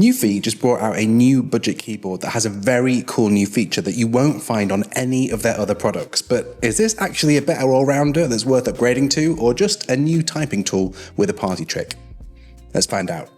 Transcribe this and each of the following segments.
Nuphy just brought out a new budget keyboard that has a very cool new feature that you won't find on any of their other products. But is this actually a better all-rounder that's worth upgrading to, or just a new typing tool with a party trick? Let's find out.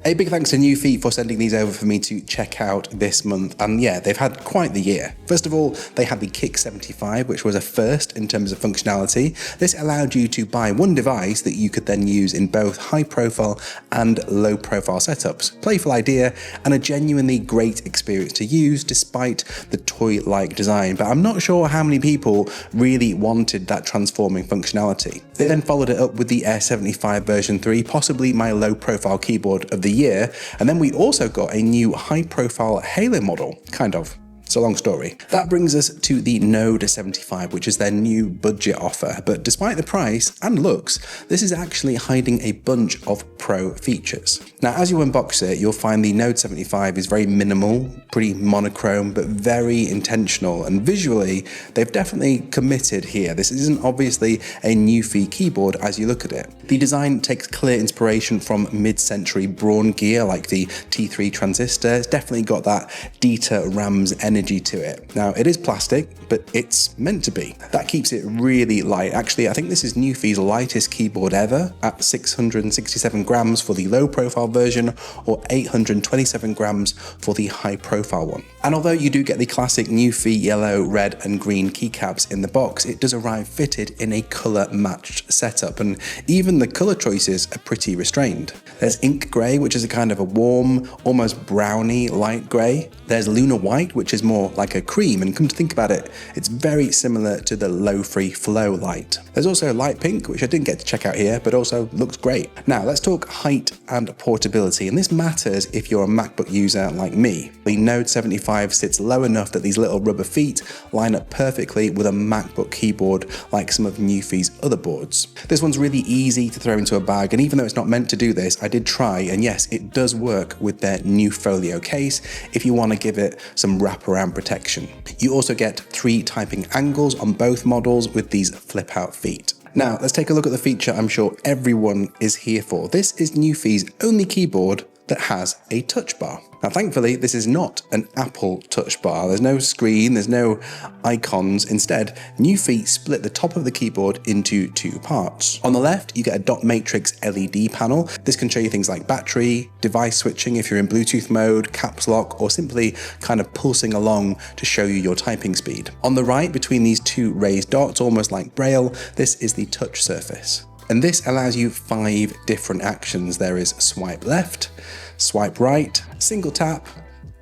A big thanks to Nuphy for sending these over for me to check out this month, and yeah, they've had quite the year. First of all, they had the Kick 75, which was a first in terms of functionality. This allowed you to buy one device that you could then use in both high profile and low profile setups. Playful idea and a genuinely great experience to use despite the toy-like design, but I'm not sure how many people really wanted that transforming functionality. They then followed it up with the Air 75 version 3, possibly my low profile keyboard of the year, and then we also got a new high-profile Halo model, kind of. It's a long story. That brings us to the Node 75, which is their new budget offer, but despite the price and looks, this is actually hiding a bunch of pro features. Now, as you unbox it, you'll find the Node 75 is very minimal, pretty monochrome, but very intentional, and visually, they've definitely committed here. This isn't obviously a Nuphy keyboard as you look at it. The design takes clear inspiration from mid-century Braun gear like the T3 transistor. It's definitely got that Dieter Rams energy to it. Now, it is plastic, but it's meant to be. That keeps it really light. Actually, I think this is Nuphy's lightest keyboard ever at 667 grams for the low profile version or 827 grams for the high profile one. And although you do get the classic Nuphy yellow, red and green keycaps in the box, it does arrive fitted in a color matched setup, and even the color choices are pretty restrained. There's ink gray, which is a kind of a warm, almost browny light gray. There's lunar white, which is more like a cream, and come to think about it, it's very similar to the low free flow light. There's also light pink, which I didn't get to check out here, but also looks great. Now let's talk height and portability, and this matters if you're a MacBook user like me. The Node 75 sits low enough that these little rubber feet line up perfectly with a MacBook keyboard like some of Nuphy's other boards. This one's really easy to throw into a bag, and even though it's not meant to do this, I did try, and yes, it does work with their new folio case if you want to give it some wraparound protection. You also get 3 typing angles on both models with these flip out feet. Now let's take a look at the feature I'm sure everyone is here for. This is Nuphy's only keyboard that has a touch bar. Now thankfully this is not an Apple touch bar. There's no screen, there's no icons. Instead, Nuphy split the top of the keyboard into 2 parts. On the left, you get a dot matrix LED panel. This can show you things like battery, device switching if you're in Bluetooth mode, caps lock, or simply kind of pulsing along to show you your typing speed. On the right, between these 2 raised dots, almost like Braille, this is the touch surface. And this allows you 5 different actions. There is swipe left, swipe right, single tap,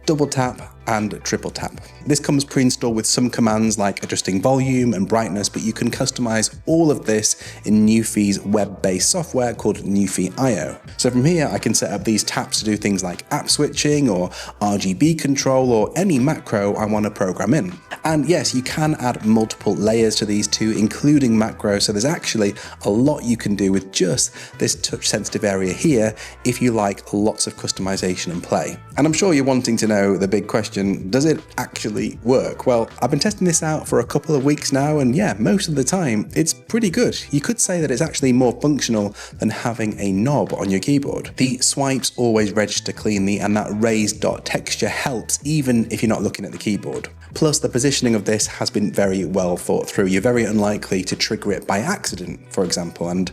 double tap, and triple tap. This comes pre-installed with some commands like adjusting volume and brightness, but you can customize all of this in Nuphy's web-based software called Nuphy IO. So from here, I can set up these taps to do things like app switching or RGB control or any macro I want to program in. And yes, you can add multiple layers to these too, including macros, so there's actually a lot you can do with just this touch sensitive area here if you like lots of customization and play. And I'm sure you're wanting to know the big question, does it actually work? Well, I've been testing this out for a couple of weeks now, and yeah, most of the time it's pretty good. You could say that it's actually more functional than having a knob on your keyboard. The swipes always register cleanly, and that raised dot texture helps even if you're not looking at the keyboard. Plus, the positioning of this has been very well thought through. You're very unlikely to trigger it by accident, for example, and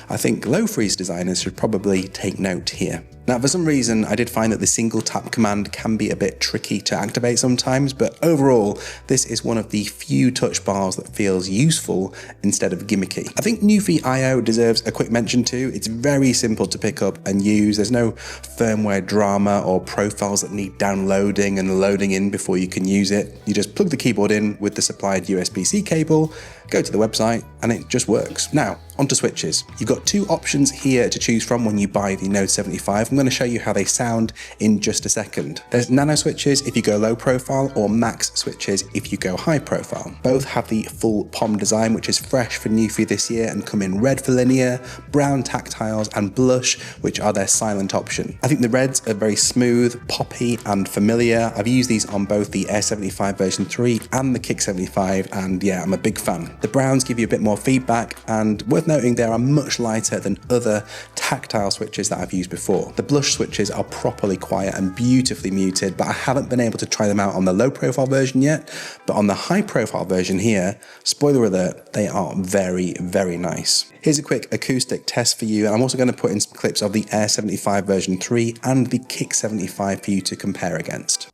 I think low freeze designers should probably take note here. Now, for some reason, I did find that the single tap command can be a bit tricky to activate sometimes, but overall, this is one of the few touch bars that feels useful instead of gimmicky. I think Nuphy IO deserves a quick mention too. It's very simple to pick up and use. There's no firmware drama or profiles that need downloading and loading in before you can use it. You just plug the keyboard in with the supplied USB-C cable, go to the website, and it just works. Now, onto switches. You've got 2 options here to choose from when you buy the Node 75. I'm going to show you how they sound in just a second. There's nano switches if you go low profile, or max switches if you go high profile. Both have the full POM design, which is fresh for Nuphy this year, and come in red for linear, brown tactiles, and blush, which are their silent option. I think the reds are very smooth, poppy, and familiar. I've used these on both the Air 75 version 3 and the Kick 75, and yeah, I'm a big fan. The browns give you a bit more more feedback, and worth noting they are much lighter than other tactile switches that I've used before. The blush switches are properly quiet and beautifully muted, but I haven't been able to try them out on the low profile version yet, but on the high profile version here, spoiler alert, they are very, very nice. Here's a quick acoustic test for you, and I'm also going to put in some clips of the Air 75 version 3 and the Kick 75 for you to compare against.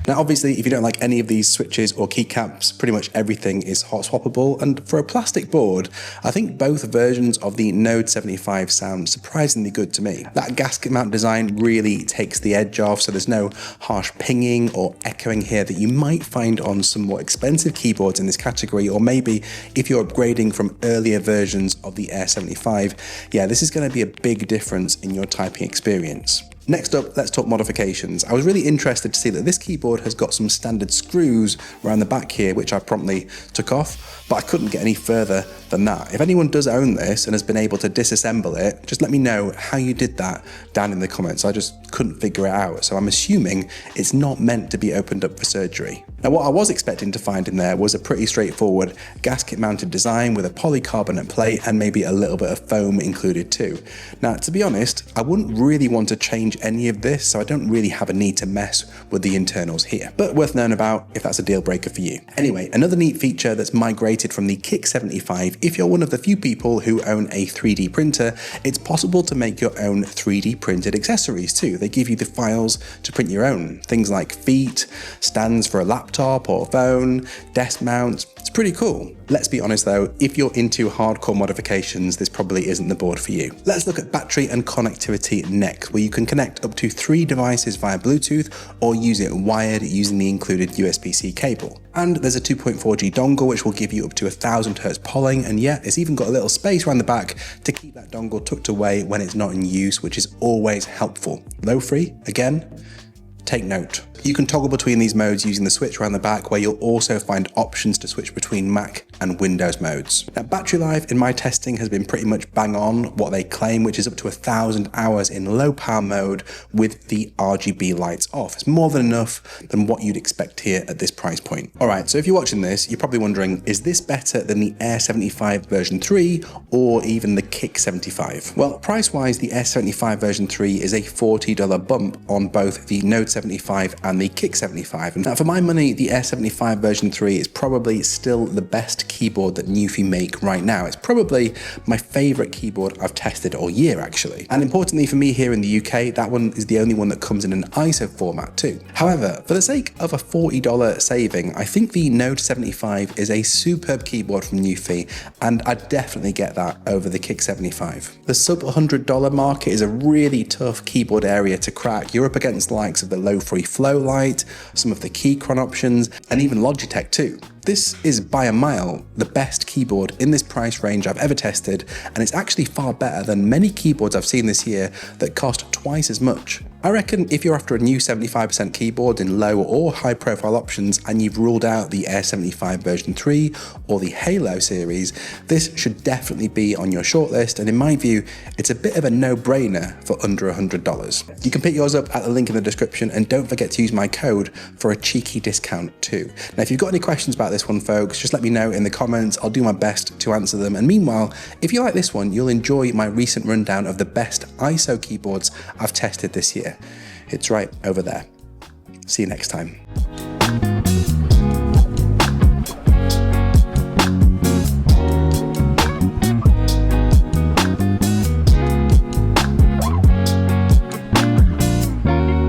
Now obviously if you don't like any of these switches or keycaps, pretty much everything is hot swappable, and for a plastic board, I think both versions of the Node 75 sound surprisingly good to me. That gasket mount design really takes the edge off, so there's no harsh pinging or echoing here that you might find on some more expensive keyboards in this category, or maybe if you're upgrading from earlier versions of the Air 75, yeah, this is going to be a big difference in your typing experience. Next up, let's talk modifications. I was really interested to see that this keyboard has got some standard screws around the back here, which I promptly took off, but I couldn't get any further than that. If anyone does own this and has been able to disassemble it, just let me know how you did that down in the comments. I just couldn't figure it out, so I'm assuming it's not meant to be opened up for surgery. Now what I was expecting to find in there was a pretty straightforward gasket mounted design with a polycarbonate plate and maybe a little bit of foam included too. Now to be honest, I wouldn't really want to change any of this, so I don't really have a need to mess with the internals here, but worth knowing about if that's a deal breaker for you. Anyway, another neat feature that's migrated from the Kick 75, if you're one of the few people who own a 3D printer, it's possible to make your own 3D printed accessories too. They give you the files to print your own, things like feet, stands for a laptop or phone, desk mounts. It's pretty cool. Let's be honest though, if you're into hardcore modifications, this probably isn't the board for you. Let's look at battery and connectivity next, where you can connect up to 3 devices via Bluetooth or use it wired using the included USB-C cable. And there's a 2.4G dongle which will give you up to 1000 Hz polling, and yeah, it's even got a little space around the back to keep that dongle tucked away when it's not in use, which is always helpful. Low free, again, take note. You can toggle between these modes using the switch around the back, where you'll also find options to switch between Mac and Windows modes. Now battery life in my testing has been pretty much bang on what they claim, which is up to 1000 hours in low power mode with the RGB lights off. It's more than enough than what you'd expect here at this price point. Alright, so if you're watching this, you're probably wondering, is this better than the Air 75 version 3 or even the Kick 75? Well, price wise, the Air 75 version 3 is a $40 bump on both the Node 75 and the Kick 75. And now for my money, the Air 75 version 3 is probably still the best keyboard that Nuphy make right now. It's probably my favorite keyboard I've tested all year actually. And importantly for me here in the UK, that one is the only one that comes in an ISO format too. However, for the sake of a $40 saving, I think the Node 75 is a superb keyboard from Nuphy, and I'd definitely get that over the Kick 75. The sub $100 market is a really tough keyboard area to crack. You're up against the likes of the low free flow light, some of the Keychron options, and even Logitech too. This is by a mile the best keyboard in this price range I've ever tested, and it's actually far better than many keyboards I've seen this year that cost twice as much. I reckon if you're after a new 75% keyboard in low or high profile options and you've ruled out the Air 75 version 3 or the Halo series, this should definitely be on your shortlist, and in my view, it's a bit of a no-brainer for under $100. You can pick yours up at the link in the description, and don't forget to use my code for a cheeky discount too. Now, if you've got any questions about this one, folks, just let me know in the comments. I'll do my best to answer them. And meanwhile, if you like this one, you'll enjoy my recent rundown of the best ISO keyboards I've tested this year. It's right over there. See you next time.